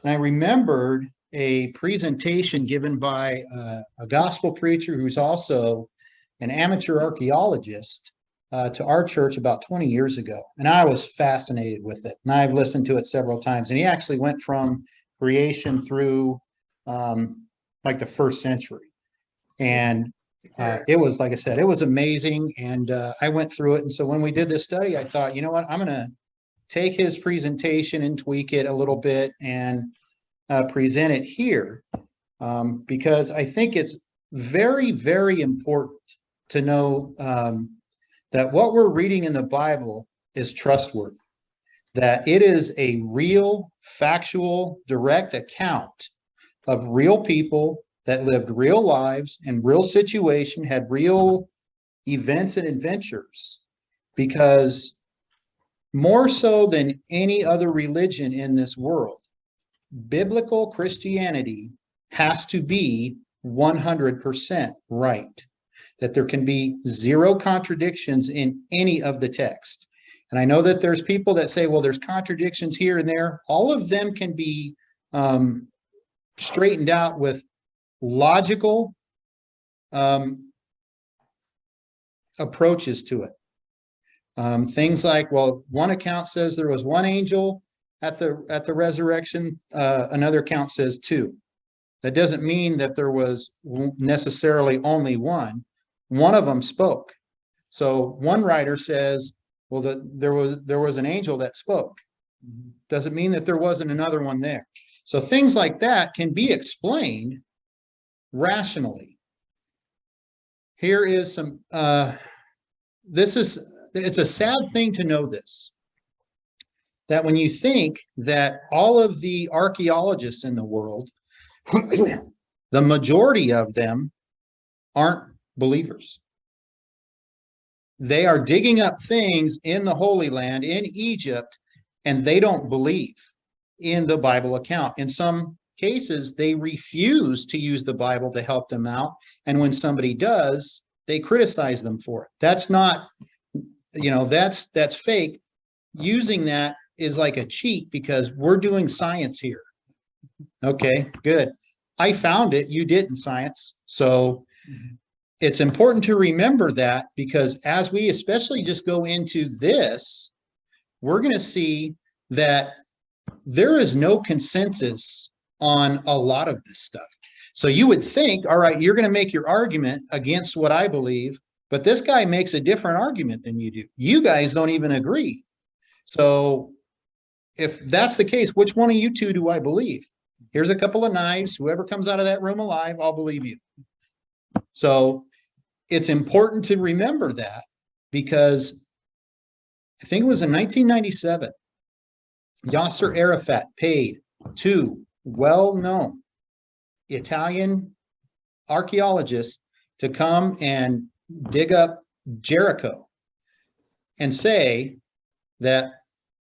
And I remembered a presentation given by a gospel preacher who's also an amateur archaeologist to our church about 20 years ago. And I was fascinated with it. And I've listened to it several times. And he actually went from creation through like the first century. And it was, like I said, it was amazing. And I went through it. And so when we did this study, I thought, you know what, I'm going to take his presentation and tweak it a little bit and present it here because I think it's very, very important to know that what we're reading in the Bible is trustworthy, that it is a real, factual, direct account of real people that lived real lives in real situation, had real events and adventures, because more so than any other religion in this world, biblical Christianity has to be 100% right, that there can be zero contradictions in any of the text. And I know that there's people that say, well, there's contradictions here and there. All of them can be straightened out with logical approaches to it. Things like, well, one account says there was one angel at the resurrection, another account says two. That doesn't mean that there was necessarily only one. One of them spoke. So one writer says, well, there was an angel that spoke. Doesn't mean that there wasn't another one there. So things like that can be explained rationally. Here is some, it's a sad thing to know this, that when you think that all of the archaeologists in the world, the majority of them aren't believers. They are digging up things in the Holy Land, in Egypt, and they don't believe in the Bible account. In some cases, they refuse to use the Bible to help them out. And when somebody does, they criticize them for it. That's not, that's fake. Using that is like a cheat because we're doing science here. Okay, good. I found it. You didn't, science. So it's important to remember that, because as we especially just go into this, we're going to see that there is no consensus on a lot of this stuff. So you would think, all right, you're going to make your argument against what I believe, but this guy makes a different argument than you do. You guys don't even agree. So if that's the case, which one of you two do I believe? Here's a couple of knives. Whoever comes out of that room alive, I'll believe you. So it's important to remember that, because I think it was in 1997, Yasser Arafat paid two well-known Italian archaeologists to come and dig up Jericho and say that,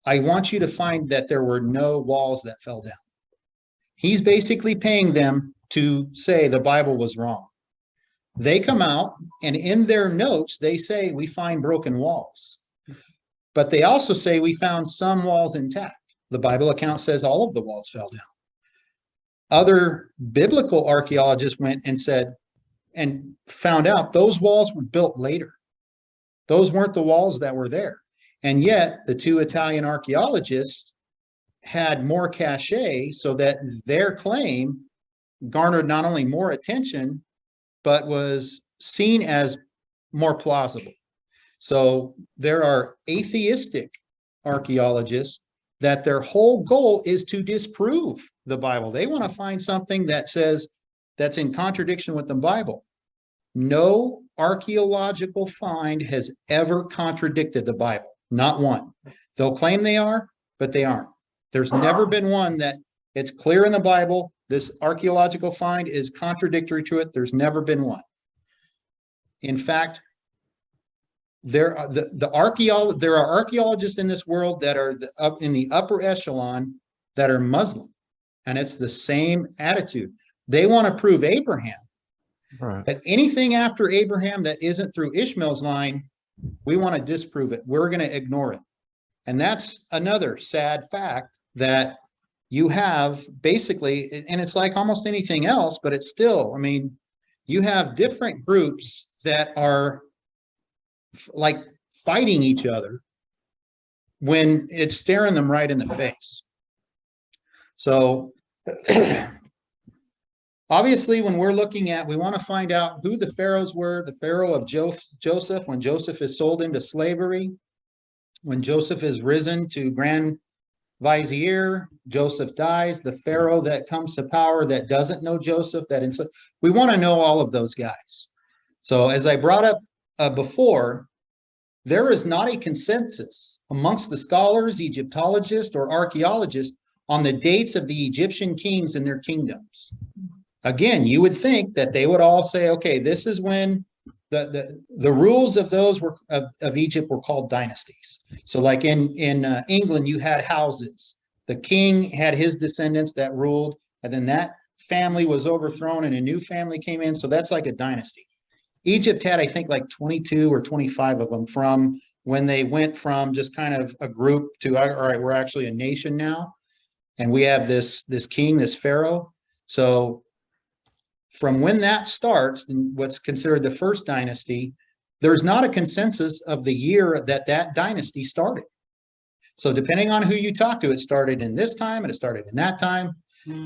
I want you to find that there were no walls that fell down. He's basically paying them to say the Bible was wrong. They come out and in their notes, they say we find broken walls, but they also say we found some walls intact. The Bible account says all of the walls fell down. Other biblical archaeologists went and said, and found out those walls were built later. Those weren't the walls that were there. And yet the two Italian archaeologists had more cachet, so that their claim garnered not only more attention, but was seen as more plausible. So there are atheistic archaeologists that their whole goal is to disprove the Bible. They want to find something that says that's in contradiction with the Bible. No archaeological find has ever contradicted the Bible. Not one. They'll claim they are, but they aren't. There's never been one that it's clear in the Bible, this archaeological find is contradictory to it. There's never been one. In fact, there are archaeologists in this world that are up in the upper echelon that are Muslim, and it's the same attitude. They want to prove Abraham. Right. But anything after Abraham that isn't through Ishmael's line, we want to disprove it. We're going to ignore it. And that's another sad fact, that you have basically, and it's like almost anything else, but it's still, I mean, you have different groups that are like fighting each other when it's staring them right in the face. So obviously, when we're looking at, we want to find out who the pharaohs were. The pharaoh of Joseph, when Joseph is sold into slavery, when Joseph is risen to grand vizier, Joseph dies. The pharaoh that comes to power that doesn't know Joseph, we want to know all of those guys. So as I brought up before, there is not a consensus amongst the scholars, Egyptologists, or archaeologists on the dates of the Egyptian kings and their kingdoms. Again, you would think that they would all say, okay, this is when the rules of those were of Egypt were called dynasties. So like in England, you had houses. The king had his descendants that ruled, and then that family was overthrown and a new family came in. So that's like a dynasty. Egypt had, I think, like 22 or 25 of them from when they went from just kind of a group to, all right, we're actually a nation now. And we have this king, this pharaoh. So from when that starts, in what's considered the first dynasty, there's not a consensus of the year that that dynasty started. So depending on who you talk to, it started in this time and it started in that time.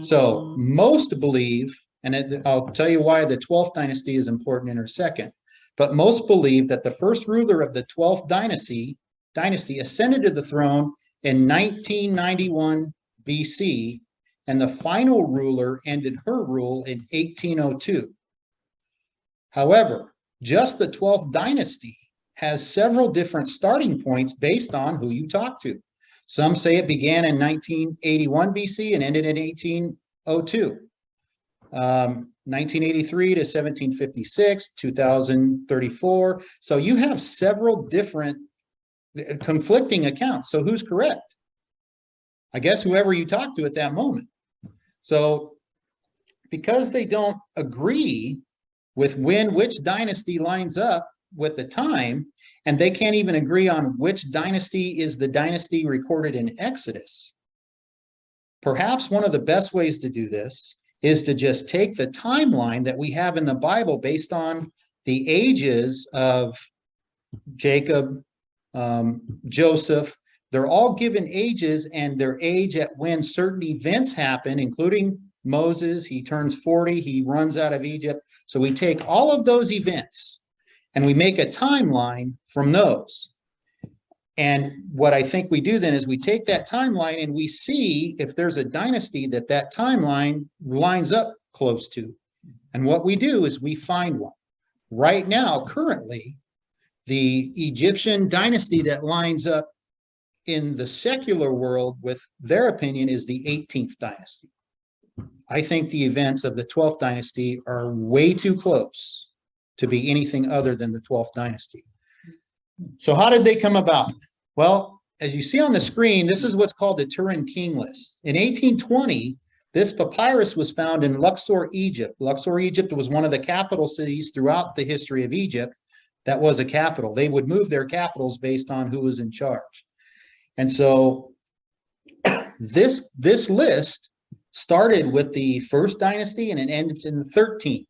So most believe, and I'll tell you why the 12th dynasty is important in a second, but most believe that the first ruler of the 12th dynasty ascended to the throne in 1991 BC, and the final ruler ended her rule in 1802. However, just the 12th dynasty has several different starting points based on who you talk to. Some say it began in 1981 BC and ended in 1802. 1983 to 1756, 2034. So you have several different conflicting accounts. So who's correct? I guess whoever you talk to at that moment. So because they don't agree with which dynasty lines up with the time, and they can't even agree on which dynasty is the dynasty recorded in Exodus, perhaps one of the best ways to do this is to just take the timeline that we have in the Bible based on the ages of Jacob, Joseph. They're all given ages and their age at when certain events happen, including Moses. He turns 40, he runs out of Egypt. So we take all of those events and we make a timeline from those. And what I think we do then is we take that timeline and we see if there's a dynasty that timeline lines up close to. And what we do is we find one. Right now, currently, the Egyptian dynasty that lines up in the secular world with their opinion is the 18th dynasty. I think the events of the 12th dynasty are way too close to be anything other than the 12th dynasty. So how did they come about? Well, as you see on the screen, this is what's called the Turin King List. In 1820, this papyrus was found in Luxor, Egypt. Luxor, Egypt was one of the capital cities throughout the history of Egypt that was a capital. They would move their capitals based on who was in charge. And so this list started with the first dynasty and it ends in the 13th.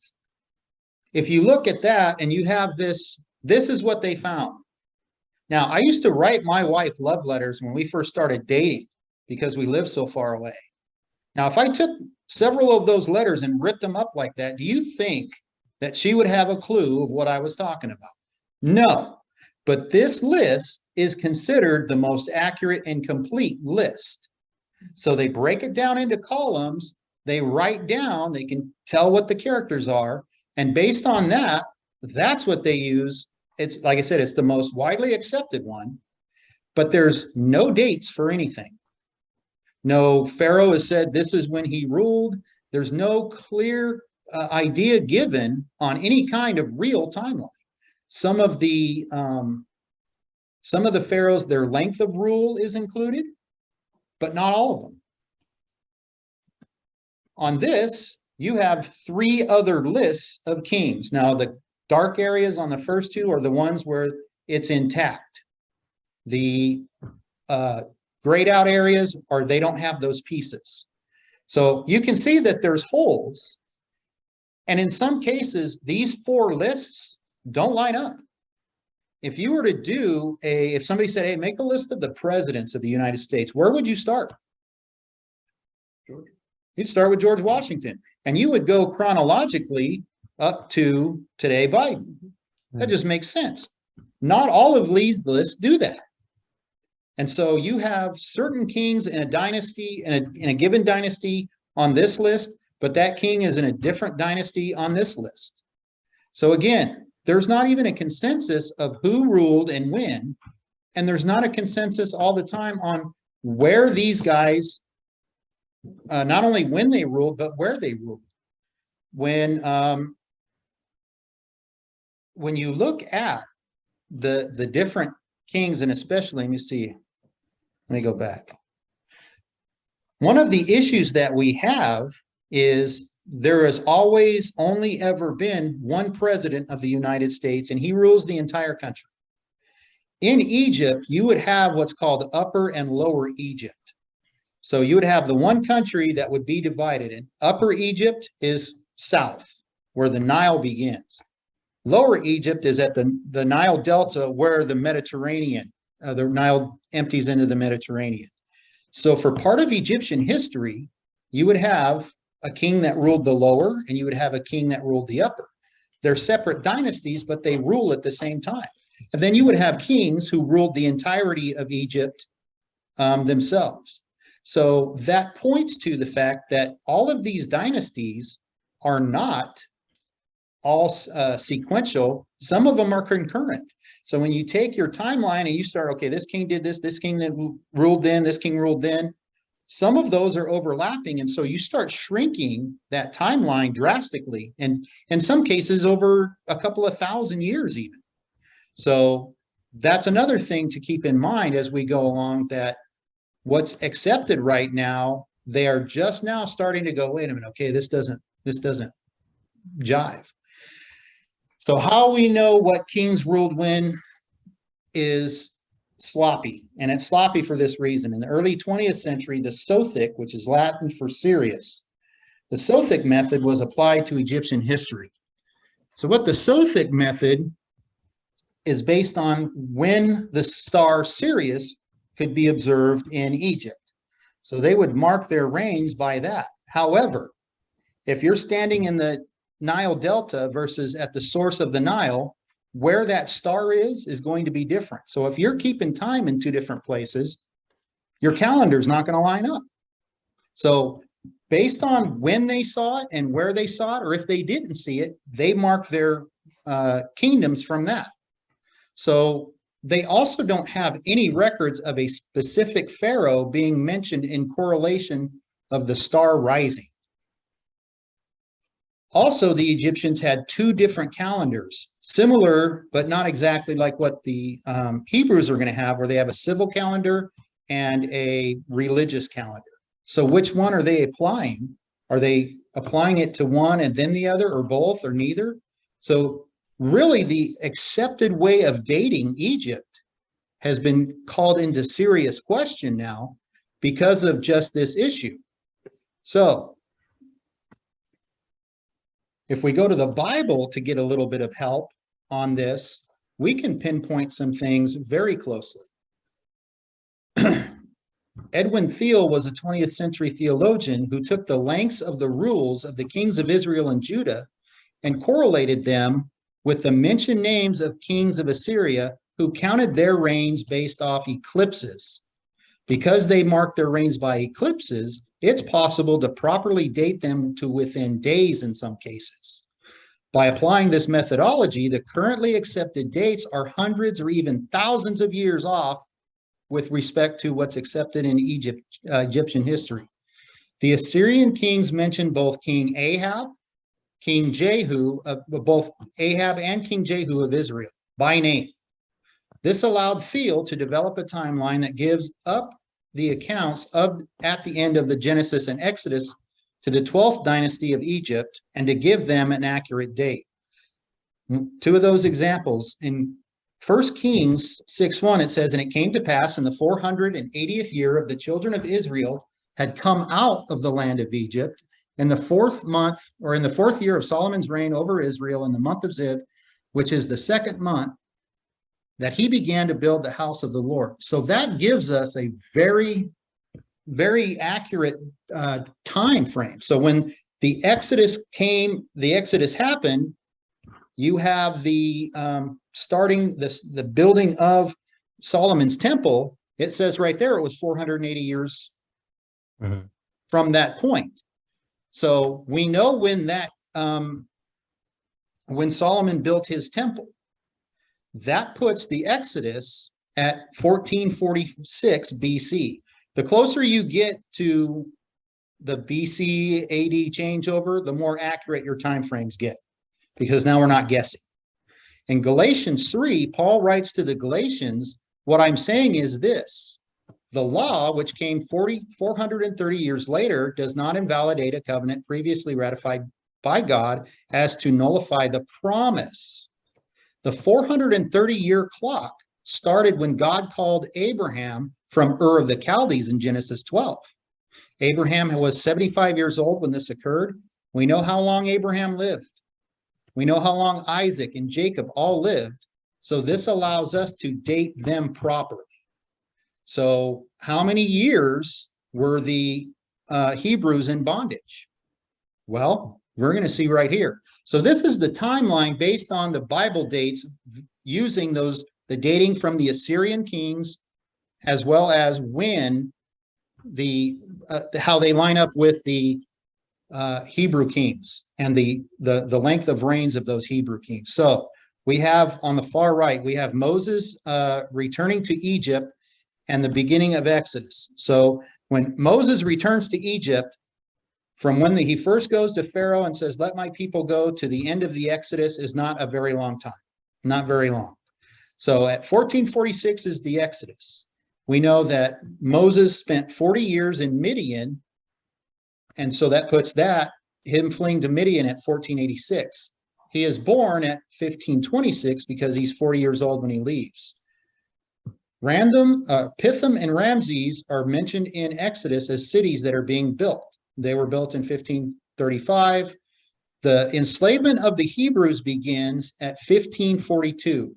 If you look at that and you have this is what they found. Now, I used to write my wife love letters when we first started dating because we lived so far away. Now, if I took several of those letters and ripped them up like that, do you think that she would have a clue of what I was talking about? No, but this list is considered the most accurate and complete list. So they break it down into columns, they write down, they can tell what the characters are, and based on that, that's what they use. It's like I said, it's the most widely accepted one, but there's no dates for anything. No pharaoh has said this is when he ruled. There's no clear idea given on any kind of real timeline. Some of the pharaohs, their length of rule is included, but not all of them. On this, you have 3 other lists of kings. Now, the dark areas on the first 2 are the ones where it's intact. The grayed out areas, or they don't have those pieces. So you can see that there's holes. And in some cases, these four lists don't line up. If you were to do if somebody said, hey, make a list of the presidents of the United States, where would you start? George. You'd start with George Washington, and you would go chronologically up to today Biden. That just makes sense. Not all of these lists do that. And so you have certain kings in a dynasty, in a given dynasty on this list, but that king is in a different dynasty on this list. So again, there's not even a consensus of who ruled and when, and there's not a consensus all the time on where these guys, not only when they ruled, but where they ruled. When you look at the different kings, and especially, let me go back. One of the issues that we have is there has always only ever been one president of the United States, and he rules the entire country. In Egypt, you would have what's called Upper and Lower Egypt. So you would have the one country that would be divided in. Upper Egypt is south, where the Nile begins. Lower Egypt is at the Nile Delta, where the Mediterranean, the Nile empties into the Mediterranean. So for part of Egyptian history, you would have a king that ruled the lower, and you would have a king that ruled the upper. They're separate dynasties, but they rule at the same time. And then you would have kings who ruled the entirety of Egypt themselves. So that points to the fact that all of these dynasties are not all sequential. Some of them are concurrent. So when you take your timeline and you start, okay, this king did this king that ruled then, this king ruled then, some of those are overlapping. And so you start shrinking that timeline drastically, and in some cases over a couple of thousand years even. So that's another thing to keep in mind as we go along, that what's accepted right now, they are just now starting to go, wait a minute, okay, this doesn't jive. So how we know what kings ruled when is sloppy, and it's sloppy for this reason. In the early 20th century, the Sothic, which is Latin for serious, the Sothic method was applied to Egyptian history. So what the Sothic method is based on when the star Sirius could be observed in Egypt. So they would mark their reigns by that. However, if you're standing in the Nile Delta versus at the source of the Nile, where that star is going to be different. So if you're keeping time in two different places, your calendar is not going to line up. So based on when they saw it and where they saw it, or if they didn't see it, they mark their kingdoms from that. So they also don't have any records of a specific pharaoh being mentioned in correlation of the star rising. Also, the Egyptians had two different calendars, similar, but not exactly like what the Hebrews are going to have, where they have a civil calendar and a religious calendar. So which one are they applying? Are they applying it to one and then the other, or both, or neither? So really, the accepted way of dating Egypt has been called into serious question now because of just this issue. So if we go to the Bible to get a little bit of help on this, we can pinpoint some things very closely. Edwin Thiel was a 20th century theologian who took the lengths of the rules of the kings of Israel and Judah and correlated them with the mentioned names of kings of Assyria who counted their reigns based off eclipses. Because they marked their reigns by eclipses, it's possible to properly date them to within days in some cases. By applying this methodology, the currently accepted dates are hundreds or even thousands of years off with respect to what's accepted in Egyptian history. The Assyrian kings mentioned both King Ahab, King Jehu, both Ahab and King Jehu of Israel by name. This allowed Thiel to develop a timeline that gives up the accounts of at the end of the Genesis and Exodus to the 12th dynasty of Egypt, and to give them an accurate date. Two of those examples 1 Kings 6:1, it says, and it came to pass in the 480th year of the children of Israel had come out of the land of Egypt, in the fourth month, or in the fourth year of Solomon's reign over Israel, in the month of Zib, which is the second month, that he began to build the house of the Lord. So that gives us a very, very accurate time frame. So when the Exodus happened, you have the starting the building of Solomon's temple. It says right there it was 480 years from that point. So we know when that when Solomon built his temple, that puts the Exodus at 1446 BC. The closer you get to the BC AD changeover, the more accurate your time frames get, because now we're not guessing. In Galatians 3, Paul writes to the Galatians, what I'm saying is this: the law, which came 430 years later, does not invalidate a covenant previously ratified by God as to nullify the promise. The 430-year clock started when God called Abraham from Ur of the Chaldees in Genesis 12. Abraham was 75 years old when this occurred. We know how long Abraham lived. We know how long Isaac and Jacob all lived. So this allows us to date them properly. So how many years were the Hebrews in bondage? Well, we're going to see right here. So this is the timeline based on the Bible dates, using the dating from the Assyrian kings, as well as when how they line up with the Hebrew kings and the length of reigns of those Hebrew kings. So we have on the far right, we have Moses returning to Egypt and the beginning of Exodus. So when Moses returns to Egypt, from when he first goes to Pharaoh and says, let my people go, to the end of the Exodus is not a very long time, not very long. So at 1446 is the Exodus. We know that Moses spent 40 years in Midian, and so that puts him fleeing to Midian at 1486. He is born at 1526 because he's 40 years old when he leaves. Pithom and Ramses are mentioned in Exodus as cities that are being built. They were built in 1535. The enslavement of the Hebrews begins at 1542.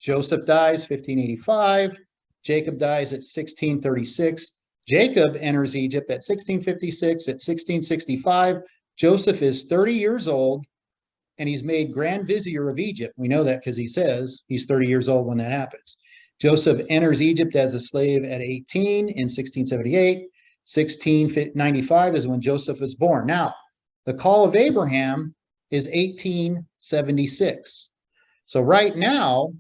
Joseph dies 1585. Jacob dies at 1636. Jacob enters Egypt at 1656. At 1665, Joseph is 30 years old, and he's made Grand Vizier of Egypt. We know that because he says he's 30 years old when that happens. Joseph enters Egypt as a slave at 18 in 1678. 1695 is when Joseph is born. Now, the call of Abraham is 1876. So right now,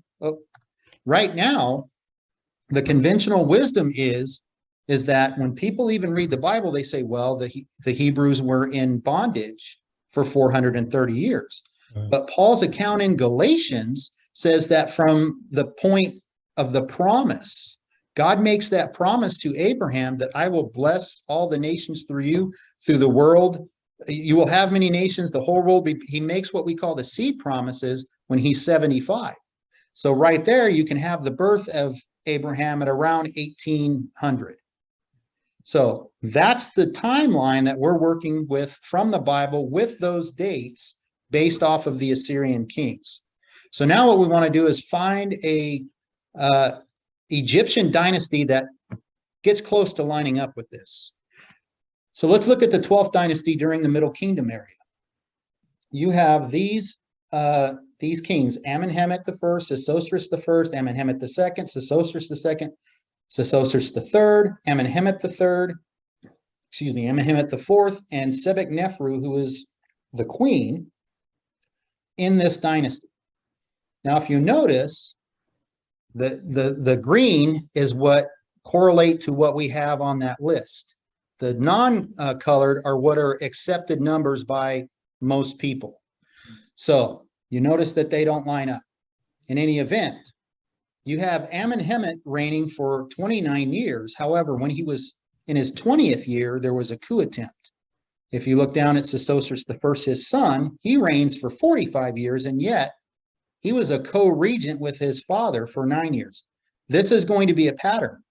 the conventional wisdom is that when people even read the Bible, they say, well, the Hebrews were in bondage for 430 years. But Paul's account in Galatians says that from the point of the promise, God makes that promise to Abraham that I will bless all the nations through you, through the world. You will have many nations, the whole world. He makes what we call the seed promises when he's 75. So right there, you can have the birth of Abraham at around 1800. So that's the timeline that we're working with from the Bible, with those dates based off of the Assyrian kings. So now what we want to do is find a Egyptian dynasty that gets close to lining up with this. So let's look at the 12th dynasty during the Middle Kingdom area. You have these kings: Amenemhet I, Sesostris I, Amenemhet II, Sesostris II, Sesostris III, Amenemhet III, Amenemhet IV, and Sebek-Nefru, who is the queen in this dynasty. Now, if you notice, the green is what correlate to what we have on that list. The non-colored are what are accepted numbers by most people. So you notice that they don't line up. In any event, you have Amenemhet reigning for 29 years. However, when he was in his 20th year, there was a coup attempt. If you look down at Sesostris I, his son, he reigns for 45 years, and yet He was a co-regent with his father for 9 years. This is going to be a pattern.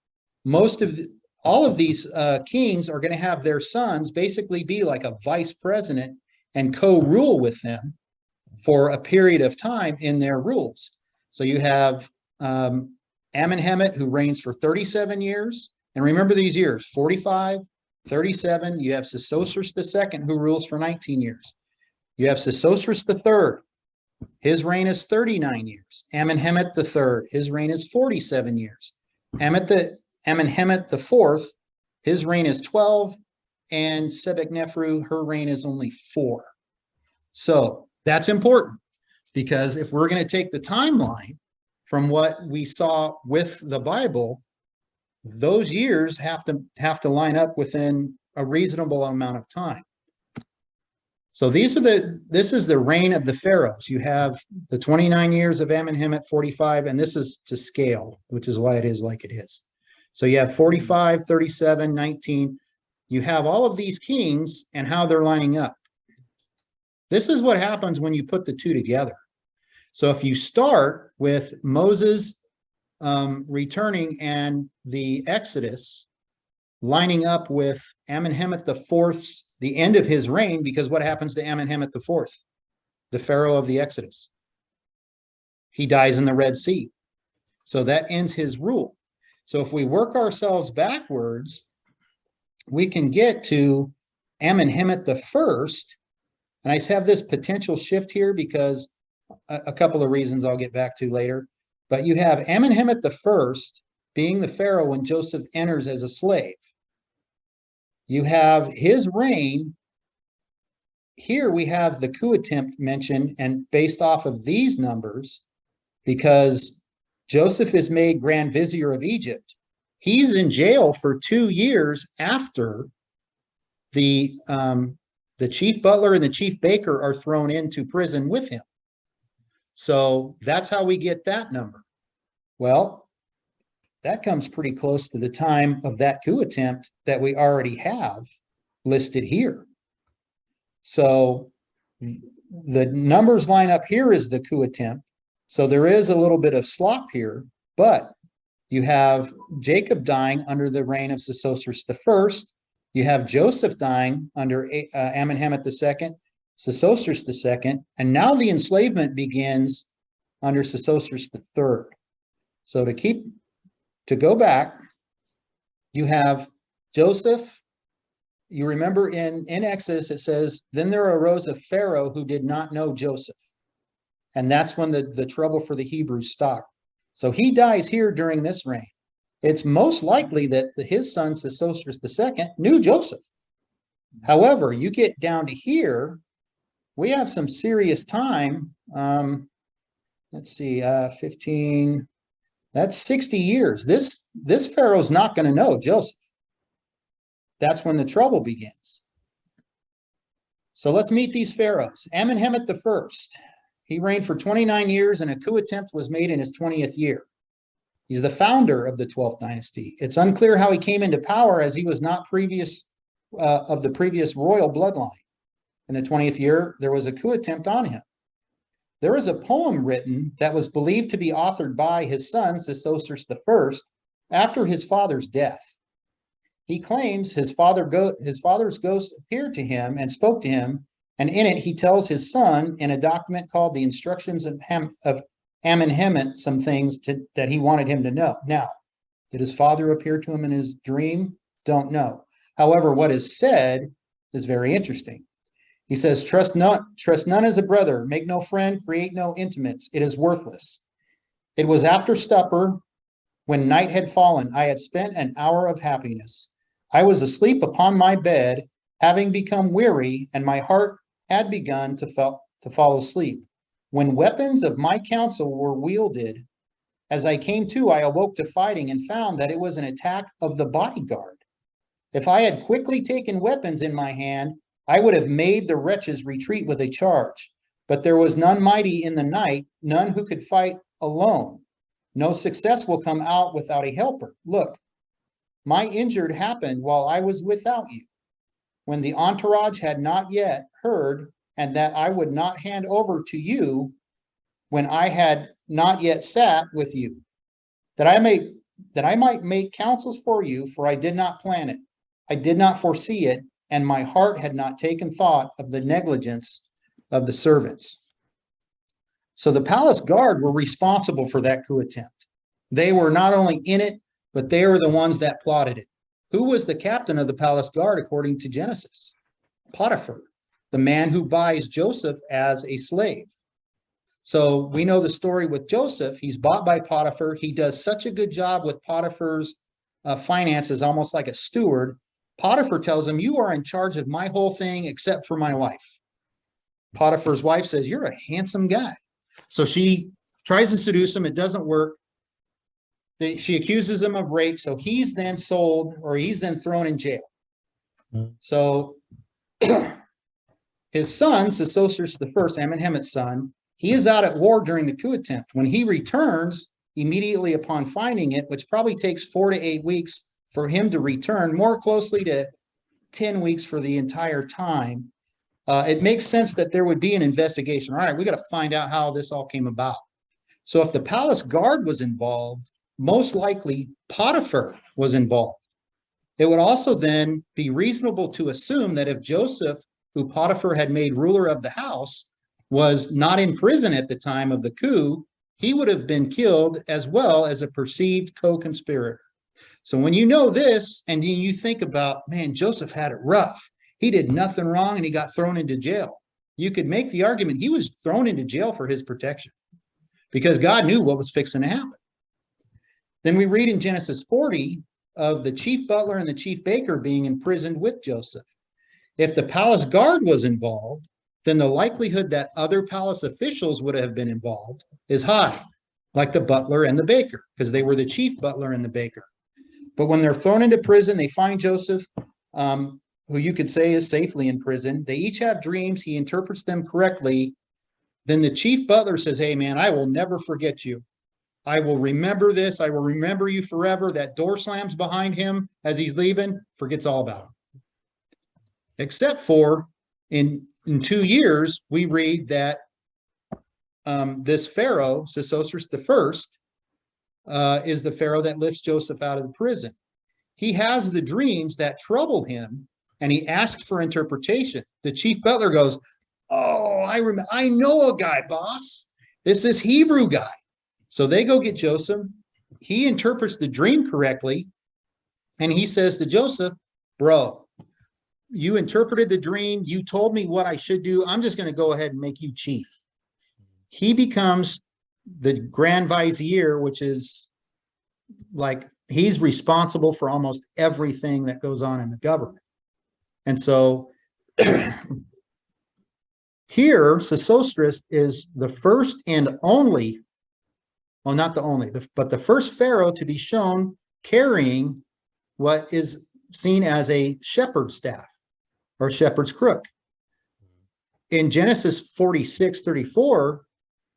All of these kings are going to have their sons basically be like a vice president and co-rule with them for a period of time in their rules. So you have Amenemhet, who reigns for 37 years. And remember these years, 45, 37. You have Sesostris II, who rules for 19 years. You have Sesostris III. His reign is 39 years. Amenemhet III, his reign is 47 years. Amenemhet IV, his reign is 12. And Sebek-Nefru, her reign is only 4. So that's important, because if we're going to take the timeline from what we saw with the Bible, those years have to line up within a reasonable amount of time. So this is the reign of the pharaohs. You have the 29 years of Amenemhet, 45, and this is to scale, which is why it is like it is. So you have 45, 37, 19. You have all of these kings and how they're lining up. This is what happens when you put the two together. So if you start with Moses returning and the Exodus lining up with Amenemhet IV's, the end of his reign, because what happens to Amenemhet IV, the pharaoh of the Exodus? He dies in the Red Sea. So that ends his rule. So if we work ourselves backwards, we can get to Amenemhet I. And I have this potential shift here because a couple of reasons I'll get back to later. But you have Amenemhet I being the pharaoh when Joseph enters as a slave. You have his reign. Here we have the coup attempt mentioned, and based off of these numbers, because Joseph is made Grand Vizier of Egypt. He's in jail for 2 years after the chief butler and the chief baker are thrown into prison with him. So that's how we get that number. Well, that comes pretty close to the time of that coup attempt that we already have listed here. So the numbers line up. Here is the coup attempt. So there is a little bit of slop here, but you have Jacob dying under the reign of Sesostris I. You have Joseph dying under Amenemhet II, Sesostris II, and now the enslavement begins under Sesostris III. So to go back, you have Joseph. You remember in Exodus, it says, then there arose a Pharaoh who did not know Joseph. And that's when the trouble for the Hebrews started. So he dies here during this reign. It's most likely that his son, Sesostris II, knew Joseph. However, you get down to here, we have some serious time. Let's see, 15, that's 60 years. This Pharaoh's not going to know Joseph. That's when the trouble begins. So let's meet these pharaohs. Amenemhet I, he reigned for 29 years and a coup attempt was made in his 20th year. He's the founder of the 12th dynasty. It's unclear how he came into power, as he was not of the previous royal bloodline. In the 20th year, there was a coup attempt on him. There is a poem written that was believed to be authored by his son, Sesostris I, after his father's death. He claims his father's ghost appeared to him and spoke to him, and in it he tells his son, in a document called the Instructions of Amenemhet, some things that he wanted him to know. Now, did his father appear to him in his dream? Don't know. However, what is said is very interesting. He says, trust none as a brother, make no friend, create no intimates. It is worthless. It was after supper, when night had fallen, I had spent an hour of happiness. I was asleep upon my bed, having become weary, and my heart had begun to fall asleep. When weapons of my counsel were wielded, as I came to, I awoke to fighting and found that it was an attack of the bodyguard. If I had quickly taken weapons in my hand, I would have made the wretches retreat with a charge. But there was none mighty in the night, none who could fight alone. No success will come out without a helper. Look, my injury happened while I was without you, when the entourage had not yet heard, and that I would not hand over to you when I had not yet sat with you, that I might make counsels for you, for I did not plan it. I did not foresee it, and my heart had not taken thought of the negligence of the servants. So the palace guard were responsible for that coup attempt. They were not only in it, but they were the ones that plotted it. Who was the captain of the palace guard according to Genesis? Potiphar, the man who buys Joseph as a slave. So we know the story with Joseph. He's bought by Potiphar. He does such a good job with Potiphar's finances, almost like a steward. Potiphar tells him, you are in charge of my whole thing except for my wife. Potiphar's wife says, you're a handsome guy. So she tries to seduce him. It doesn't work. She accuses him of rape. So he's then sold, or he's then thrown in jail. So his son, Sesostris I, Amenemhet's son, he is out at war during the coup attempt. When he returns, immediately upon finding it, which probably takes 4 to 8 weeks for him to return, more closely to 10 weeks for the entire time, it makes sense that there would be an investigation. All right, we got to find out how this all came about. So if the palace guard was involved, most likely Potiphar was involved. It would also then be reasonable to assume that if Joseph, who Potiphar had made ruler of the house, was not in prison at the time of the coup, he would have been killed as well as a perceived co-conspirator. So when you know this, and then you think about, man, Joseph had it rough. He did nothing wrong and he got thrown into jail. You could make the argument he was thrown into jail for his protection because God knew what was fixing to happen. Then we read in Genesis 40 of the chief butler and the chief baker being imprisoned with Joseph. If the palace guard was involved, then the likelihood that other palace officials would have been involved is high, like the butler and the baker, because they were the chief butler and the baker. But when they're thrown into prison, they find Joseph, who you could say is safely in prison. They each have dreams. He interprets them correctly. Then the chief butler says, hey, man, I will never forget you. I will remember this. I will remember you forever. That door slams behind him as he's leaving, forgets all about him. Except for in 2 years, we read that this Pharaoh, Sesostris I, is the Pharaoh that lifts Joseph out of the prison. He has the dreams that trouble him, and he asks for interpretation. The chief butler goes, oh, I know a guy, boss. It's this Hebrew guy. So they go get Joseph. He interprets the dream correctly, and he says to Joseph, bro, you interpreted the dream. You told me what I should do. I'm just going to go ahead and make you chief. He becomes the grand vizier, which is like he's responsible for almost everything that goes on in the government. And so here, Sesostris is the first and only, well, not the only, but the first pharaoh to be shown carrying what is seen as a shepherd's staff or shepherd's crook. In Genesis 46:34,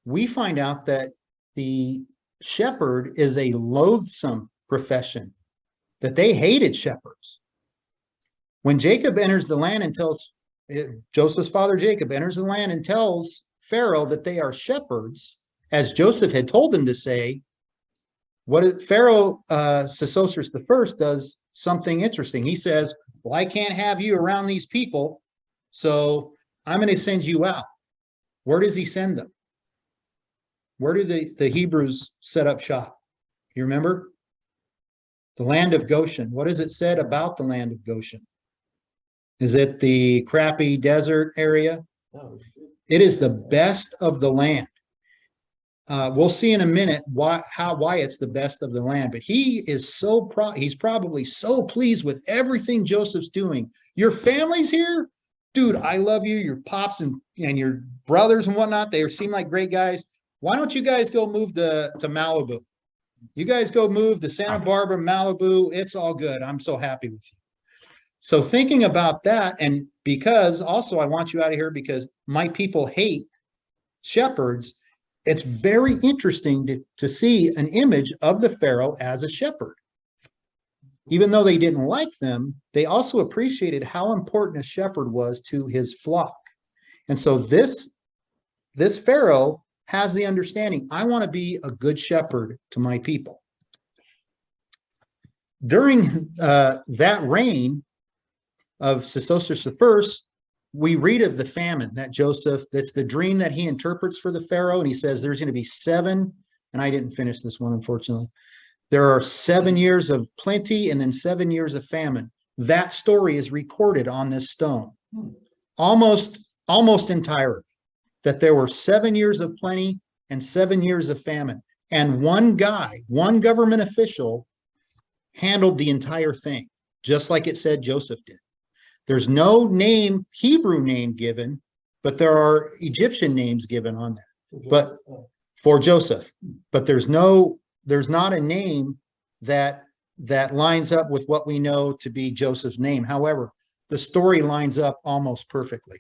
we find out that the shepherd is a loathsome profession, that they hated shepherds. When Jacob enters the land and tells Joseph's father Jacob enters the land and tells Pharaoh that they are shepherds, as Joseph had told them to say, Pharaoh Sesostris I does something interesting. He says, well, I can't have you around these people, so I'm going to send you out. Where does he send them? Where do the Hebrews set up shop? You remember? The land of Goshen. What is it said about the land of Goshen? Is it the crappy desert area? No. It is the best of the land. We'll see in a minute why it's the best of the land, but he is he's probably so pleased with everything Joseph's doing. Your family's here? Dude, I love you. Your pops and your brothers and whatnot, they seem like great guys. Why don't you guys go move to Malibu? You guys go move to Santa Barbara, Malibu. It's all good. I'm so happy with you. So thinking about that, and because also I want you out of here because my people hate shepherds, it's very interesting to see an image of the Pharaoh as a shepherd. Even though they didn't like them, they also appreciated how important a shepherd was to his flock. And so this Pharaoh has the understanding, I want to be a good shepherd to my people. During that reign of Sesostris I, we read of the famine that Joseph, that's the dream that he interprets for the Pharaoh. And he says there's going to be 7, and I didn't finish this one, unfortunately. There are 7 years of plenty and then 7 years of famine. That story is recorded on this stone. Almost entirely. That there were 7 years of plenty and 7 years of famine. And one government official handled the entire thing, just like it said Joseph did. There's no name, Hebrew name given, but there are Egyptian names given on there. But for Joseph, but there's not a name that lines up with what we know to be Joseph's name. However, the story lines up almost perfectly.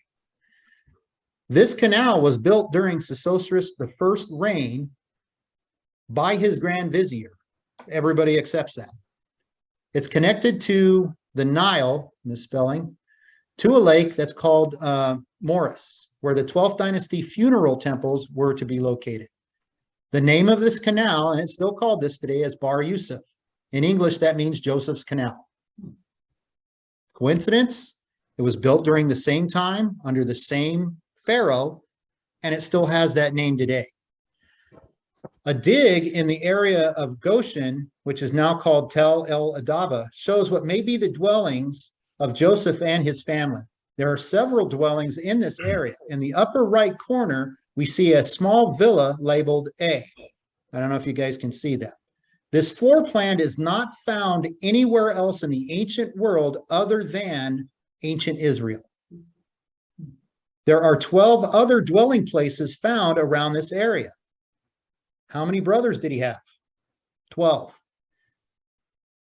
This canal was built during Sesostris I's reign by his grand vizier. Everybody accepts that. It's connected to the Nile, misspelling, to a lake that's called Moris, where the 12th dynasty funeral temples were to be located. The name of this canal, and it's still called this today, is Bar Yusuf. In English, that means Joseph's Canal. Coincidence? It was built during the same time, under the same pharaoh, and it still has that name today. A dig in the area of Goshen, which is now called Tel El Adaba, shows what may be the dwellings of Joseph and his family. There are several dwellings in this area. In the upper right corner, we see a small villa labeled A. I don't know if you guys can see that. This floor plan is not found anywhere else in the ancient world other than ancient Israel. There are 12 other dwelling places found around this area. How many brothers did he have? 12.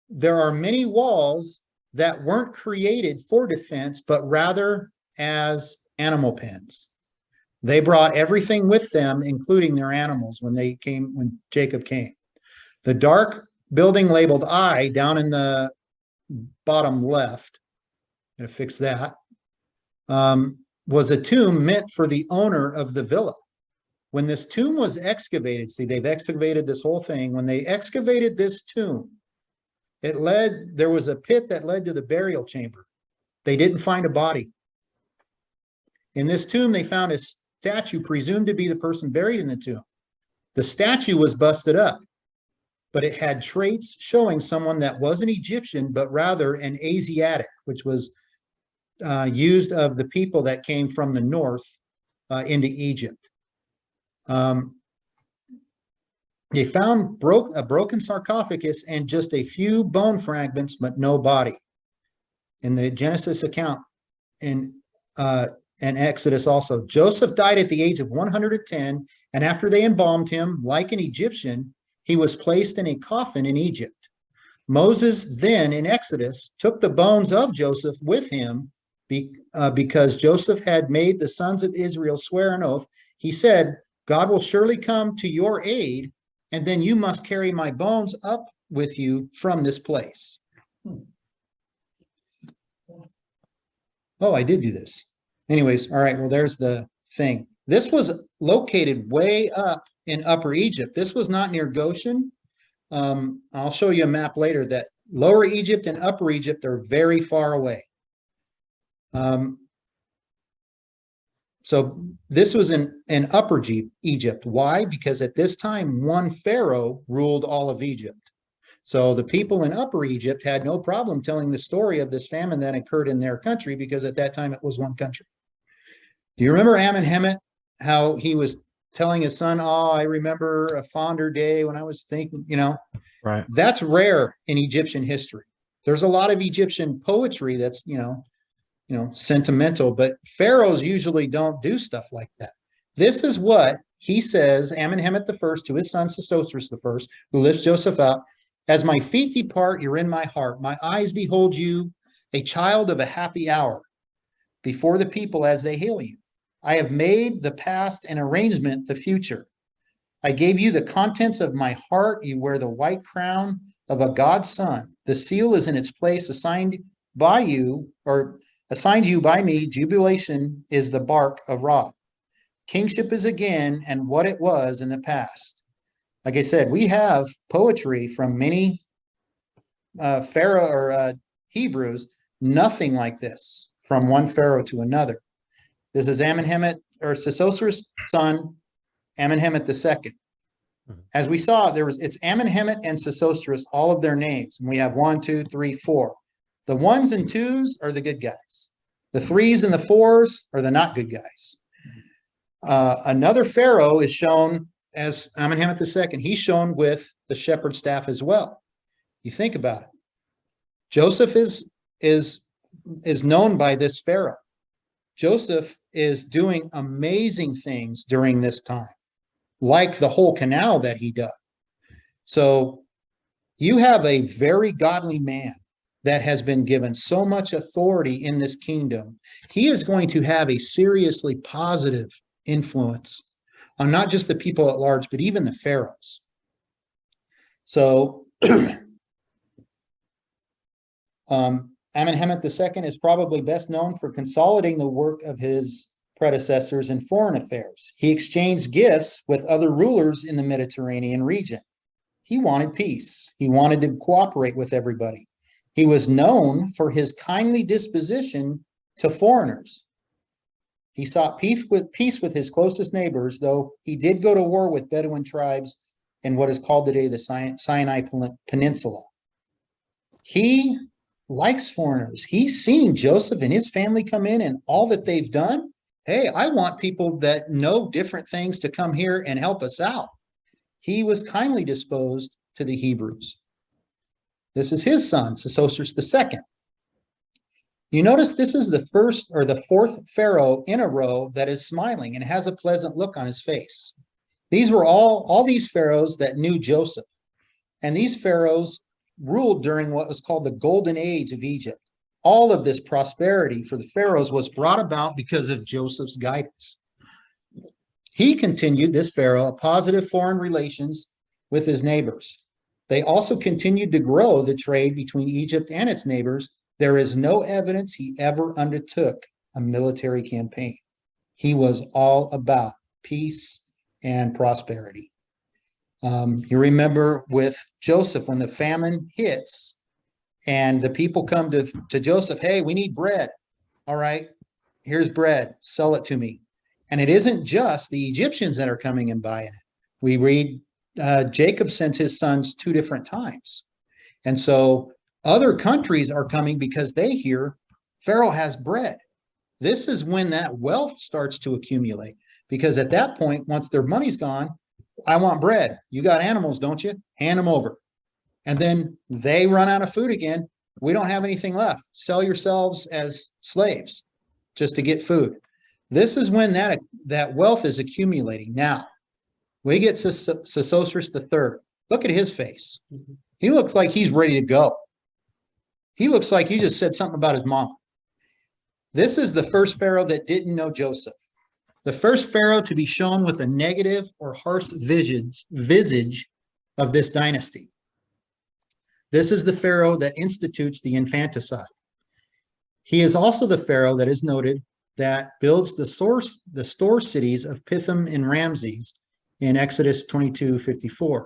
There are many walls that weren't created for defense, but rather as animal pens. They brought everything with them, including their animals, when Jacob came. The dark building labeled I down in the bottom left, I'm going to fix that, was a tomb meant for the owner of the villa. When this tomb was excavated, see, they've excavated this whole thing. When they excavated this tomb, there was a pit that led to the burial chamber. They didn't find a body. In this tomb, they found a statue presumed to be the person buried in the tomb. The statue was busted up, but it had traits showing someone that wasn't Egyptian, but rather an Asiatic, which was used of the people that came from the north into Egypt. They found a broken sarcophagus and just a few bone fragments, but no body. In the Genesis account, and Exodus also, Joseph died at the age of 110, and after they embalmed him, like an Egyptian, he was placed in a coffin in Egypt. Moses then, in Exodus, took the bones of Joseph with him because Joseph had made the sons of Israel swear an oath. He said, God will surely come to your aid, and then you must carry my bones up with you from this place. Oh, I did do this. Anyways, all right, well, there's the thing. This was located way up in Upper Egypt. This was not near Goshen. I'll show you a map later that Lower Egypt and Upper Egypt are very far away. So this was in Upper Egypt. Why? Because at this time, one pharaoh ruled all of Egypt. So the people in Upper Egypt had no problem telling the story of this famine that occurred in their country, because at that time it was one country. Do you remember Amenemhet, how he was telling his son, oh, I remember a fonder day when I was thinking, Right. That's rare in Egyptian history. There's a lot of Egyptian poetry that's, sentimental, but pharaohs usually don't do stuff like that. This is what he says, Amenemhet I, to his son Sesostris I, who lifts Joseph up. As my feet depart, you're in my heart. My eyes behold you, a child of a happy hour, before the people as they hail you. I have made the past an arrangement, the future. I gave you the contents of my heart. You wear the white crown of a God's son. The seal is in its place, assigned by you, or assigned to you by me. Jubilation is the bark of Ra. kingship is again and what it was in the past. Like I said, we have poetry from many Pharaoh or Hebrews, nothing like this from one Pharaoh to another. This is Amenemhet or Sesostris' son, Amenemhet II. As we saw, it's Amenemhet and Sesostris, all of their names. And we have 1, 2, 3, 4. The 1s and 2s are the good guys. The 3s and the 4s are the not good guys. Another Pharaoh is shown as Amenemhet II. He's shown with the shepherd staff as well. You think about it. Joseph is known by this Pharaoh. Joseph is doing amazing things during this time, like the whole canal that he dug. So you have a very godly man that has been given so much authority in this kingdom. He is going to have a seriously positive influence on not just the people at large, but even the pharaohs. So Amenemhet II is probably best known for consolidating the work of his predecessors in foreign affairs. He exchanged gifts with other rulers in the Mediterranean region. He wanted peace. He wanted to cooperate with everybody. He was known for his kindly disposition to foreigners. He sought peace with his closest neighbors, though he did go to war with Bedouin tribes in what is called today the Sinai Peninsula. He likes foreigners. He's seen Joseph and his family come in and all that they've done. Hey, I want people that know different things to come here and help us out. He was kindly disposed to the Hebrews. This is his son, Sesostris II. You notice this is the first or the fourth Pharaoh in a row that is smiling and has a pleasant look on his face. These were all these pharaohs that knew Joseph. And these pharaohs ruled during what was called the golden age of Egypt. All of this prosperity for the pharaohs was brought about because of Joseph's guidance. He continued, this pharaoh, positive foreign relations with his neighbors. They also continued to grow the trade between Egypt and its neighbors. There is no evidence he ever undertook a military campaign. He was all about peace and prosperity. You remember with Joseph, when the famine hits and the people come to Joseph, hey, we need bread. All right, here's bread, sell it to me. And it isn't just the Egyptians that are coming and buying it. We read Jacob sends his sons 2 different times. And so other countries are coming because they hear Pharaoh has bread. This is when that wealth starts to accumulate, because at that point, once their money's gone, I want bread. You got animals, don't you? Hand them over. And then they run out of food again. We don't have anything left. Sell yourselves as slaves just to get food. This is when that wealth is accumulating. Now, we get Sesostris III. Look at his face. He looks like he's ready to go. He looks like he just said something about his mom. This is the first pharaoh that didn't know Joseph. The first pharaoh to be shown with a negative or harsh visage of this dynasty. This is the pharaoh that institutes the infanticide. He is also the pharaoh that is noted that builds the store cities of Pithom and Ramses in Exodus 22:54.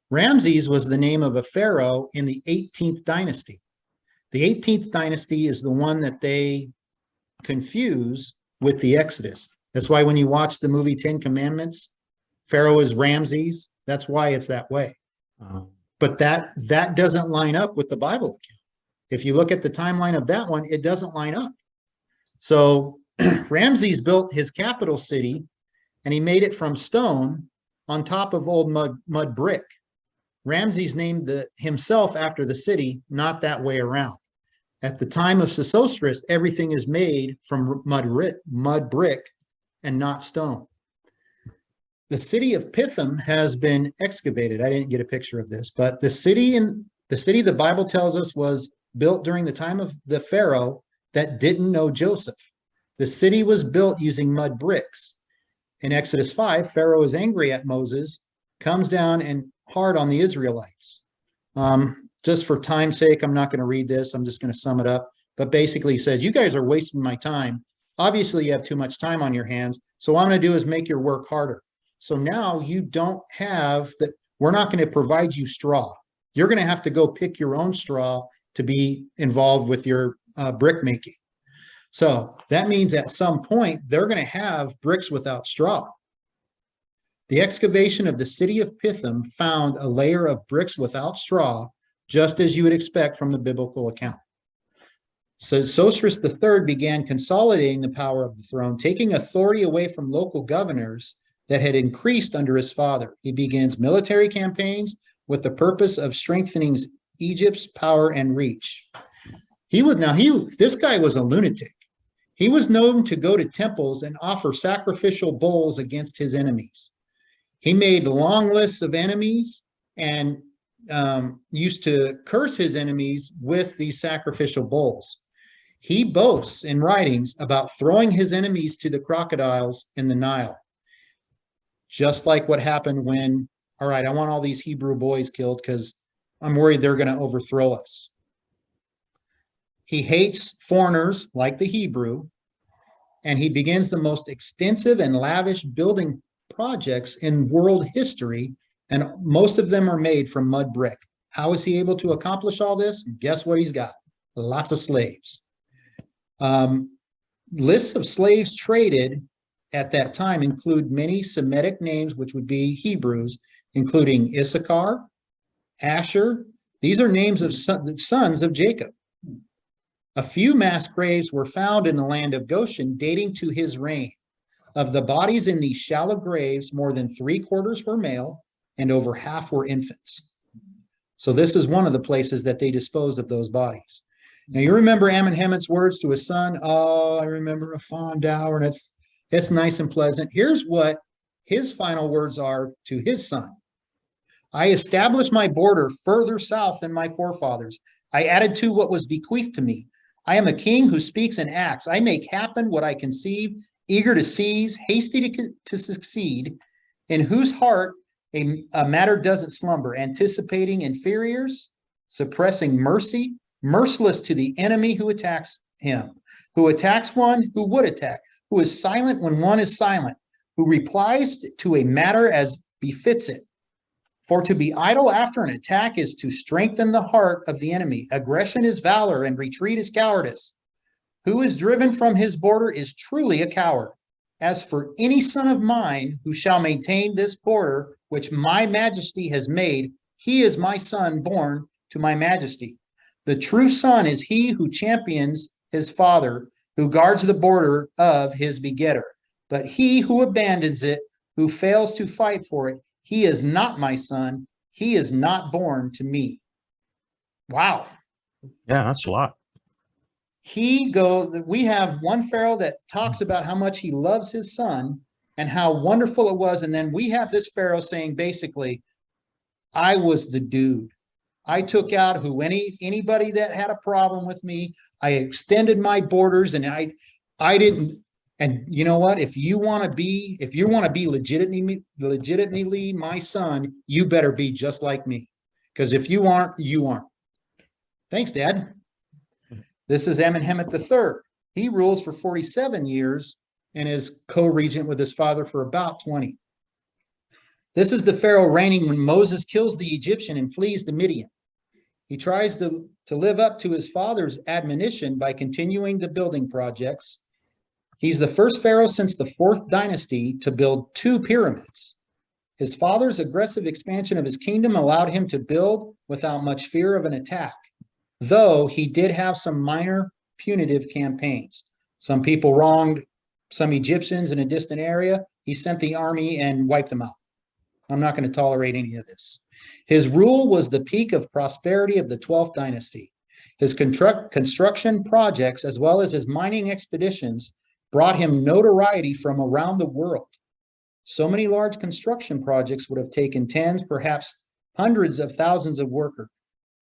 Ramses was the name of a pharaoh in the 18th dynasty. The 18th dynasty is the one that they confuse with the Exodus. That's why when you watch the movie 10 Commandments, Pharaoh is Ramses. That's why it's that way. But that doesn't line up with the Bible account. If you look at the timeline of that one, it doesn't line up. So Ramses built his capital city, and he made it from stone on top of old mud brick. Ramses named himself after the city, not that way around. At the time of Sesostris, everything is made from mud brick and not stone. The city of Pithom has been excavated. I didn't get a picture of this, but the city the Bible tells us was built during the time of the Pharaoh that didn't know Joseph. The city was built using mud bricks. In Exodus 5, Pharaoh is angry at Moses, comes down and hard on the Israelites. Just for time's sake, I'm not going to read this. I'm just going to sum it up. But basically he says, you guys are wasting my time. obviously you have too much time on your hands. So what I'm going to do is make your work harder. So now you don't have that. We're not going to provide you straw. You're going to have to go pick your own straw to be involved with your brick making. So that means at some point they're going to have bricks without straw. The excavation of the city of Pithom found a layer of bricks without straw, just as you would expect from the biblical account. So Sosrus III began consolidating the power of the throne, taking authority away from local governors that had increased under his father. He begins military campaigns with the purpose of strengthening Egypt's power and reach. This guy was a lunatic. He was known to go to temples and offer sacrificial bowls against his enemies. He made long lists of enemies and used to curse his enemies with these sacrificial bowls. He boasts in writings about throwing his enemies to the crocodiles in the Nile. Just like what happened when, all right, I want all these Hebrew boys killed because I'm worried they're going to overthrow us. He hates foreigners like the Hebrew, and he begins the most extensive and lavish building projects in world history, and most of them are made from mud brick. How is he able to accomplish all this? Guess what he's got? Lots of slaves. Lists of slaves traded at that time include many Semitic names, which would be Hebrews, including Issachar, Asher. These are names of sons of Jacob. A few mass graves were found in the land of Goshen dating to his reign. Of the bodies in these shallow graves, more than 3/4 were male and over half were infants. So this is one of the places that they disposed of those bodies. Now you remember Amenhotep's words to his son, "Oh, I remember a fond dower," and it's nice and pleasant. Here's what his final words are to his son. "I established my border further south than my forefathers. I added to what was bequeathed to me. I am a king who speaks and acts. I make happen what I conceive, eager to seize, hasty to succeed, in whose heart a matter doesn't slumber, anticipating inferiors, suppressing mercy, merciless to the enemy who attacks him, who attacks one who would attack, who is silent when one is silent, who replies to a matter as befits it. For to be idle after an attack is to strengthen the heart of the enemy. Aggression is valor and retreat is cowardice. Who is driven from his border is truly a coward. As for any son of mine who shall maintain this border which my majesty has made, he is my son born to my majesty. The true son is he who champions his father, who guards the border of his begetter. But he who abandons it, who fails to fight for it, he is not my son. He is not born to me." Wow. Yeah, that's a lot. We have one Pharaoh that talks about how much he loves his son and how wonderful it was. And then we have this Pharaoh saying, basically, I was the dude. I took out anybody that had a problem with me. I extended my borders, and I didn't. And you know what? If you want to be legitimately my son, you better be just like me. Because if you aren't, you aren't. Thanks, Dad. This is Amenhotep III. He rules for 47 years and is co-regent with his father for about 20. This is the Pharaoh reigning when Moses kills the Egyptian and flees to Midian. He tries to live up to his father's admonition by continuing the building projects. He's the first Pharaoh since the 4th dynasty to build 2 pyramids. His father's aggressive expansion of his kingdom allowed him to build without much fear of an attack, though he did have some minor punitive campaigns. Some people wronged some Egyptians in a distant area. He sent the army and wiped them out. I'm not going to tolerate any of this. His rule was the peak of prosperity of the 12th dynasty. His construction projects, as well as his mining expeditions, brought him notoriety from around the world. So many large construction projects would have taken tens, perhaps hundreds of thousands of workers,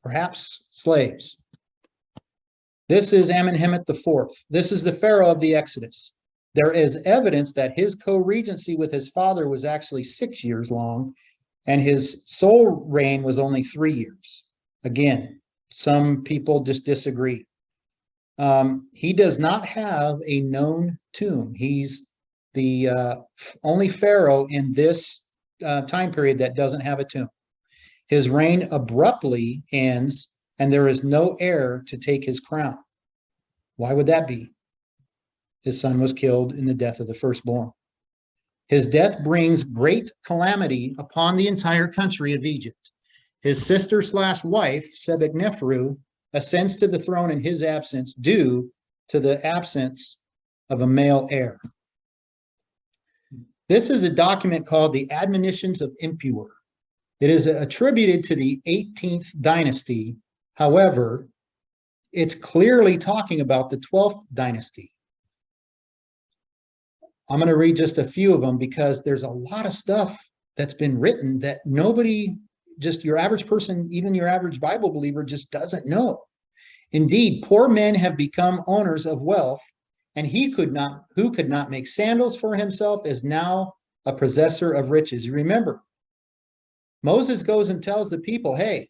perhaps slaves. This is Amenhotep IV. This is the Pharaoh of the Exodus. There is evidence that his co-regency with his father was actually 6 years long, and his sole reign was only 3 years. Again, some people just disagree. He does not have a known tomb. He's the only pharaoh in this time period that doesn't have a tomb. His reign abruptly ends, and there is no heir to take his crown. Why would that be? His son was killed in the death of the firstborn. His death brings great calamity upon the entire country of Egypt. His sister/wife, Sebeknefru, ascends to the throne in his absence due to the absence of a male heir. This is a document called the Admonitions of Impure. It is attributed to the 18th dynasty. However, it's clearly talking about the 12th dynasty. I'm going to read just a few of them because there's a lot of stuff that's been written that nobody, just your average person, even your average Bible believer, just doesn't know. Indeed, poor men have become owners of wealth, and who could not make sandals for himself is now a possessor of riches. You remember, Moses goes and tells the people, hey,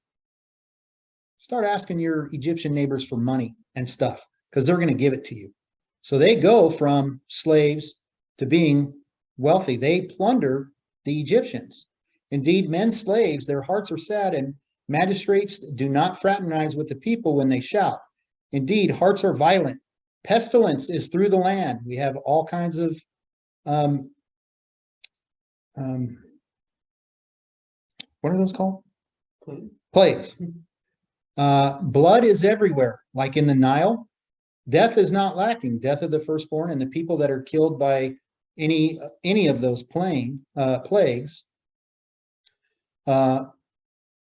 start asking your Egyptian neighbors for money and stuff because they're going to give it to you. So they go from slaves to being wealthy. They plunder the Egyptians. Indeed, men slaves, their hearts are sad, and magistrates do not fraternize with the people when they shout. Indeed, hearts are violent. Pestilence is through the land. We have all kinds of what are those called? Plagues. Blood is everywhere, like in the Nile. Death is not lacking. Death of the firstborn and the people that are killed by any of those plagues. The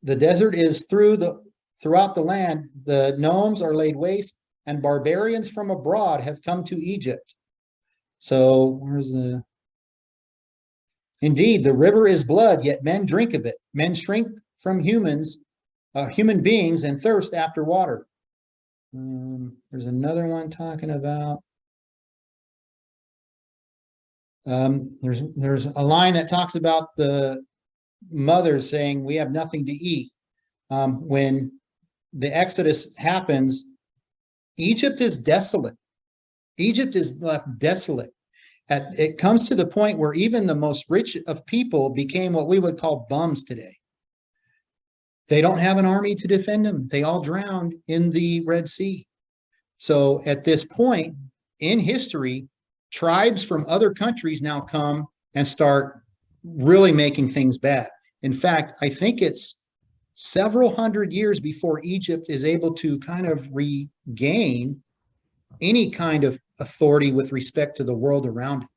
desert is throughout the land. The nomes are laid waste, and barbarians from abroad have come to Egypt. So indeed, the river is blood, yet men drink of it. Men shrink from human beings and thirst after water. There's another one talking about there's a line that talks about the mothers saying we have nothing to eat. When the Exodus happens, Egypt is desolate. Egypt is left desolate. It comes to the point where even the most rich of people became what we would call bums today. They don't have an army to defend them. They all drowned in the Red Sea. So at this point in history, tribes from other countries now come and start really making things bad. In fact, I think it's several hundred years before Egypt is able to kind of regain any kind of authority with respect to the world around it.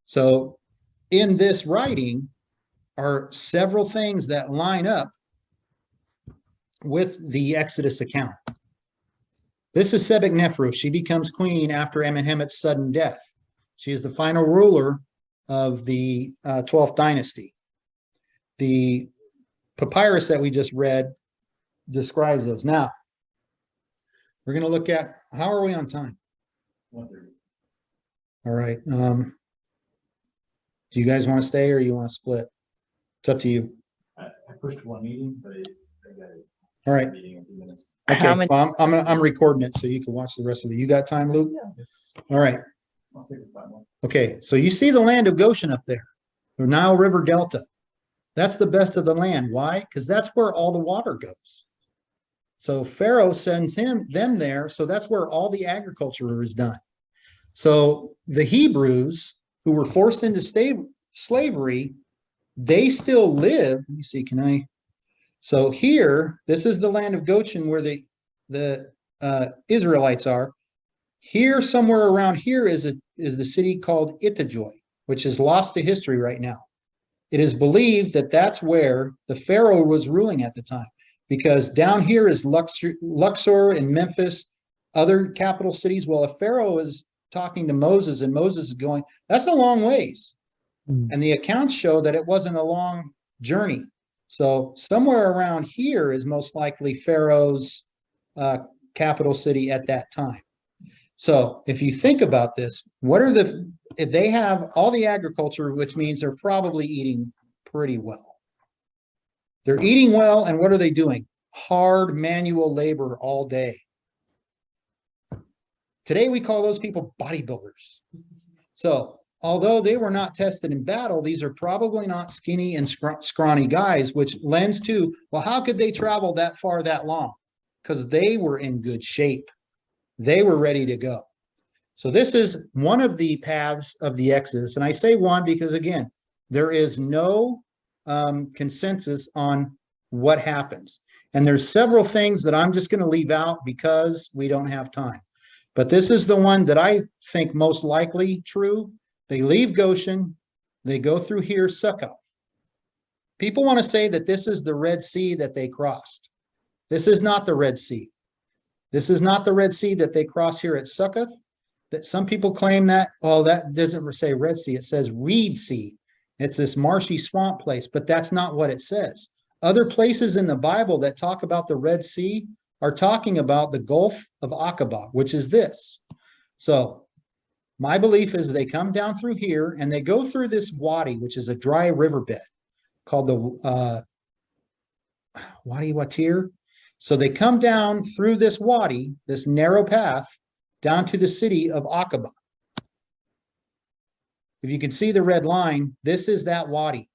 So in this writing are several things that line up with the Exodus account. This is Sebeknefru. She becomes queen after Amenhotep's sudden death. She is the final ruler of the 12th dynasty. The papyrus that we just read describes those. Now, we're going to look at, how are we on time? 1:30. All right. Do you guys want to stay or you want to split? It's up to you. I pushed one meeting, but I got it. All right. Meeting in a few minutes. Okay. Well, I'm recording it so you can watch the rest of it. You got time, Luke? Yeah. All right. I'll take the final. Okay. So you see the land of Goshen up there, the Nile River Delta. That's the best of the land. Why? Because that's where all the water goes. So Pharaoh sends them there. So that's where all the agriculture is done. So the Hebrews who were forced into slavery, they still live. Let me see, so here, this is the land of Goshen where the Israelites are. Here, somewhere around here is the city called Ittajoy, which is lost to history right now. It is believed that that's where the Pharaoh was ruling at the time, because down here is Luxor and Memphis, other capital cities. Well, if Pharaoh is talking to Moses and Moses is going, that's a long ways. And the accounts show that it wasn't a long journey. So somewhere around here is most likely Pharaoh's capital city at that time. So if you think about this, if they have all the agriculture, which means they're probably eating pretty well. They're eating well, and what are they doing? Hard manual labor all day. Today we call those people bodybuilders. So although they were not tested in battle, these are probably not skinny and scrawny guys, which lends to, well, how could they travel that far that long? Because they were in good shape. They were ready to go. So this is one of the paths of the Exodus. And I say one because, again, there is no consensus on what happens. And there's several things that I'm just going to leave out because we don't have time. But this is the one that I think most likely true. They leave Goshen. They go through here, Succoth. People want to say that this is the Red Sea that they crossed. This is not the Red Sea. This is not the Red Sea that they cross here at Succoth. That some people claim that, oh, that doesn't say Red Sea. It says Reed Sea. It's this marshy swamp place, but that's not what it says. Other places in the Bible that talk about the Red Sea are talking about the Gulf of Aqaba, which is this. So my belief is they come down through here and they go through this wadi, which is a dry riverbed called the Wadi Watir. So they come down through this wadi, this narrow path, down to the city of Aqaba. If you can see the red line, this is that wadi.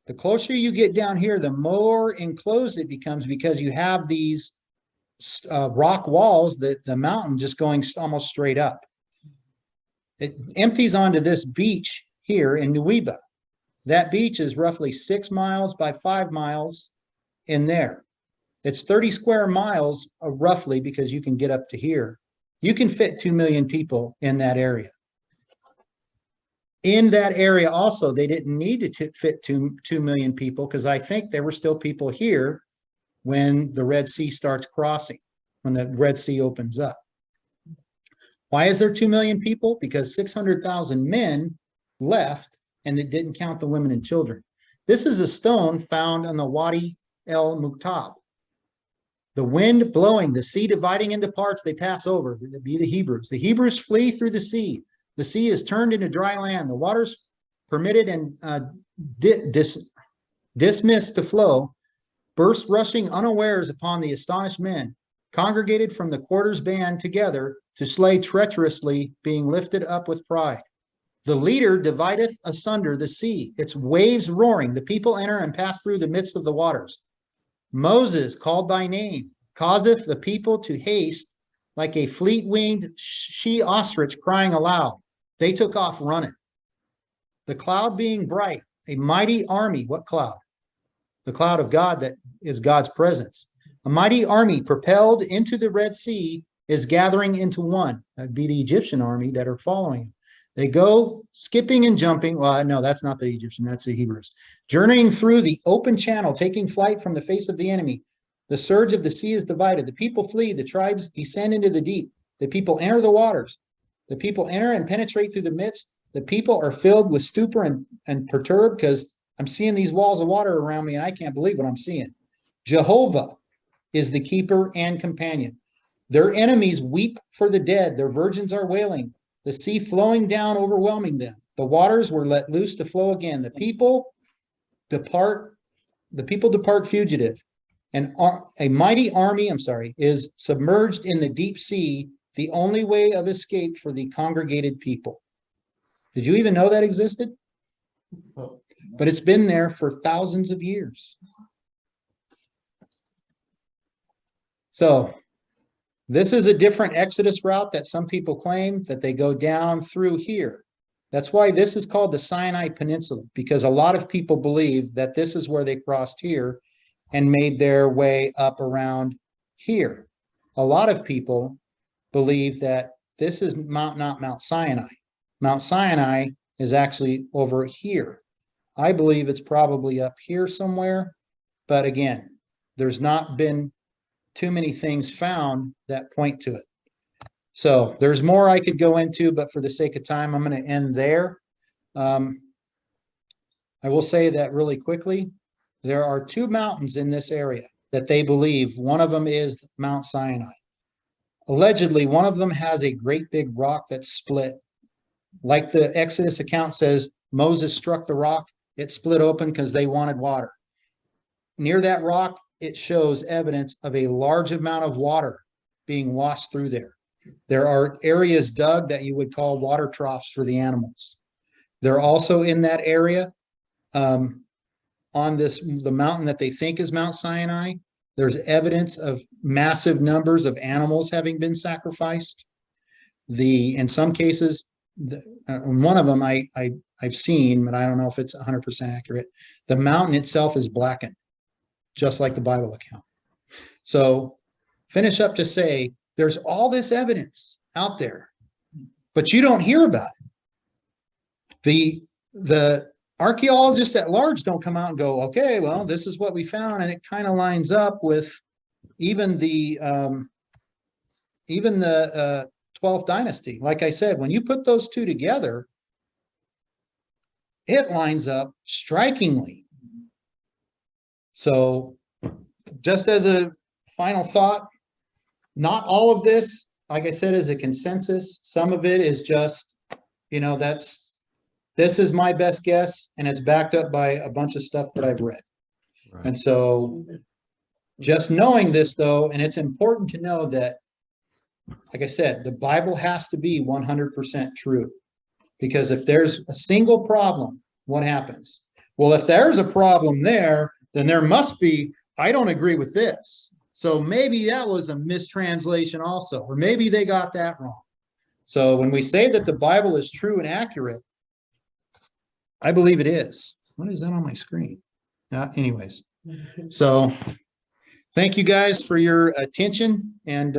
The closer you get down here, the more enclosed it becomes because you have these rock walls that the mountain just going almost straight up. It empties onto this beach here in Nuweiba. That beach is roughly 6 miles by 5 miles in there. It's 30 square miles roughly because you can get up to here. You can fit 2 million people in that area. In that area also, they didn't need to fit 2 million people because I think there were still people here when the Red Sea starts crossing, when the Red Sea opens up. Why is there 2 million people? Because 600,000 men left and it didn't count the women and children. This is a stone found on the Wadi El Muktab. The wind blowing, the sea dividing into parts, they pass over. That'd be the Hebrews. The Hebrews flee through the sea. The sea is turned into dry land. The waters permitted and dismissed to flow, burst rushing unawares upon the astonished men, congregated from the quarters band together to slay treacherously, being lifted up with pride. The leader divideth asunder the sea, its waves roaring. The people enter and pass through the midst of the waters. Moses, called by name, causeth the people to haste like a fleet-winged she-ostrich crying aloud. They took off running. The cloud being bright, a mighty army. What cloud? The cloud of God that is God's presence. A mighty army propelled into the Red Sea is gathering into one. That'd be the Egyptian army that are following. They go skipping and jumping. Well, no, that's not the Egyptian, that's the Hebrews. Journeying through the open channel, taking flight from the face of the enemy. The surge of the sea is divided. The people flee. The tribes descend into the deep. The people enter the waters. The people enter and penetrate through the midst. The people are filled with stupor and perturbed because I'm seeing these walls of water around me and I can't believe what I'm seeing. Jehovah is the keeper and companion. Their enemies weep for the dead. Their virgins are wailing. The sea flowing down, overwhelming them. The waters were let loose to flow again. The people depart fugitive. And a mighty army, is submerged in the deep sea, the only way of escape for the congregated people. Did you even know that existed? But it's been there for thousands of years. So this is a different Exodus route that some people claim that they go down through here. That's why this is called the Sinai Peninsula, because a lot of people believe that this is where they crossed here and made their way up around here. A lot of people believe that this is not Mount Sinai. Mount Sinai is actually over here. I believe it's probably up here somewhere, but again, there's not been too many things found that point to it. So there's more I could go into, but for the sake of time, I'm going to end there. I will say that really quickly. There are 2 mountains in this area that they believe. One of them is Mount Sinai. Allegedly, one of them has a great big rock that's split. Like the Exodus account says, Moses struck the rock, it split open because they wanted water. Near that rock, it shows evidence of a large amount of water being washed through there. There are areas dug that you would call water troughs for the animals. They're also in that area on the mountain that they think is Mount Sinai. There's evidence of massive numbers of animals having been sacrificed. In some cases, one of them I've seen, but I don't know if it's 100% accurate. The mountain itself is blackened, just like the Bible account. So finish up to say, there's all this evidence out there, but you don't hear about it. The archaeologists at large don't come out and go, okay, well, this is what we found, and it kind of lines up with even the 12th dynasty. Like I said, when you put those two together, it lines up strikingly. So just as a final thought, not all of this, like I said, is a consensus. Some of it is just, this is my best guess, and it's backed up by a bunch of stuff that I've read. Right. And so just knowing this, though, and it's important to know that, like I said, the Bible has to be 100% true, because if there's a single problem, what happens? Well, if there's a problem there, then there must be, I don't agree with this. So maybe that was a mistranslation also, or maybe they got that wrong. So when we say that the Bible is true and accurate, I believe it is. What is that on my screen? Anyways, so thank you guys for your attention, and